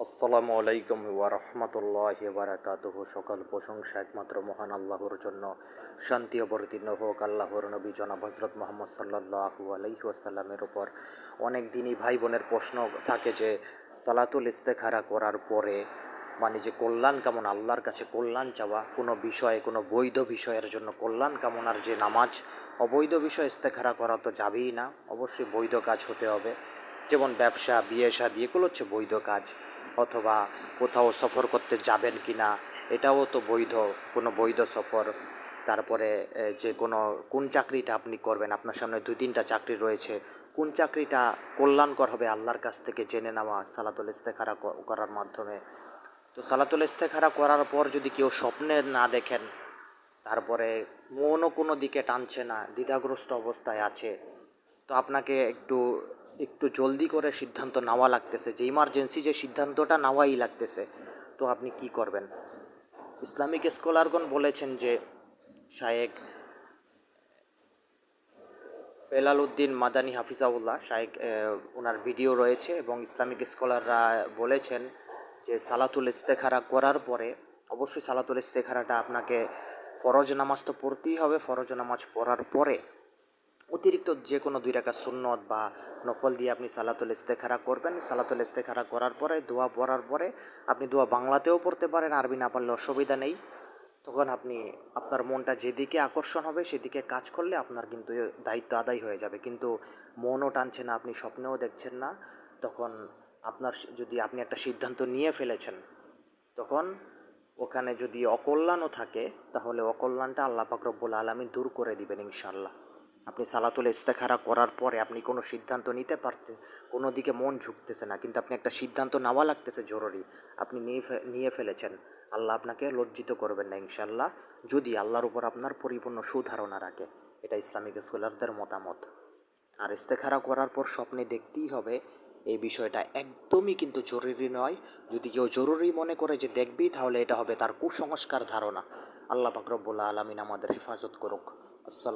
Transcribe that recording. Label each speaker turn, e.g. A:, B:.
A: আসসালামু আলাইকুম ওয়া রাহমাতুল্লাহি ওয়া বারাকাতুহু। সকল প্রশংসা একমাত্র মহান আল্লাহর জন্য। শান্তি অবতীর্ণ হোক আল্লাহর নবী জনাব হযরত মুহাম্মদ সাল্লাল্লাহু আলাইহি ওয়াসাল্লামের উপর। অনেক দিনই ভাই বোনের প্রশ্ন থাকে যে সালাতুল ইস্তেখারা করার পরে মানে যে কল্যাণ কেমন, আল্লাহর কাছে কল্যাণ চাওয়া, কোনো বিষয়ে কোনো বৈধ বিষয়ের জন্য কল্যাণ কামনার যে নামাজ, অবৈধ বিষয় ইস্তেখারা করা তো যাবেই না, অবশ্যই বৈধ কাজ হতে হবে। যেমন ব্যবসা, বিয়ে শাদী, এগুলো হচ্ছে বৈধ কাজ। অথবা কোথাও সফর করতে যাবেন কি না, এটাও তো বৈধ, কোনো বৈধ সফর। তারপরে যে কোনো কোন চাকরিটা আপনি করবেন, আপনার সামনে 2-3টা চাকরি রয়েছে, কোন চাকরিটা কল্যাণকর হবে আল্লাহর কাছ থেকে জেনে নেওয়া সালাতুল ইস্তেখারা করার মাধ্যমে। তো সালাতুল ইস্তেখারা করার পর যদি কেউ স্বপ্নে না দেখেন, তারপরে মনও কোনো দিকে টানছে না, দ্বিধাগ্রস্ত অবস্থায় আছে, তো আপনাকে একটু একটু জলদি করে সিদ্ধান্ত নেওয়া লাগতেছে, যে ইমার্জেন্সি যে সিদ্ধান্তটা নেওয়াই লাগতেছে। তো আপনি কি করবেন? ইসলামিক স্কলারগণ বলেছেন যে শায়েখ বেলাল উদ্দিন মাদানী হাফিজাউল্লাহ শায়েখ, ওনার ভিডিও রয়েছে এবং ইসলামিক স্কলাররা বলেছেন যে সালাতুল ইস্তেখারা করার পরে অবশ্যই সালাতুল ইস্তেখারাটা আপনাকে ফরজ নামাজ তো পড়তেই হবে, ফরজ নামাজ পড়ার পরে অতিরিক্ত যে কোনো 2 রাকাত সুন্নত বা নফল দিয়ে আপনি সালাতুল ইস্তেখারা করবেন। সালাতুল ইস্তেখারা করার পরে দোয়া পড়ার পরে আপনি দোয়া বাংলাতেও পড়তে পারেন, আরবি না পারলে অসুবিধা নেই। তখন আপনি আপনার মনটা যেদিকে আকর্ষণ হবে সেদিকে কাজ করলে আপনার কিন্তু দায়িত্ব আদায় হয়ে যাবে। কিন্তু মনও টানছে না, আপনি স্বপ্নেও দেখছেন না, তখন আপনার যদি আপনি একটা সিদ্ধান্ত নিয়ে ফেলেছেন, তখন ওখানে যদি অকল্যাণও থাকে তাহলে অকল্যাণটা আল্লাহ পাক রব্বুল আলামিন দূর করে দিবেন ইনশাআল্লাহ। আপনি সালাতুল ইস্তেখারা করার পরে আপনি কোনো সিদ্ধান্ত নিতে কোনো দিকে মন ঝুঁকতেছে না, কিন্তু আপনি একটা সিদ্ধান্ত নেওয়া লাগতেছে জরুরি, আপনি নিয়ে ফেলেছেন। আল্লাহ আপনাকে লজ্জিত করবেন না ইনশাআল্লাহ, যদি আল্লাহর উপর আপনার পরিপূর্ণ সুধারণা রাখে। এটা ইসলামিক স্কলারদের মতামত। আর ইস্তেখারা করার পর স্বপ্নে দেখতেই হবে, এই বিষয়টা একদমই কিন্তু জরুরি নয়। যদি কেউ জরুরি মনে করে যে দেখবেই, তাহলে এটা হবে তার কুসংস্কার ধারণা। আল্লাহ পাক রব্বুল আলামিন আমাদের হেফাজত করুক। আসসালাম।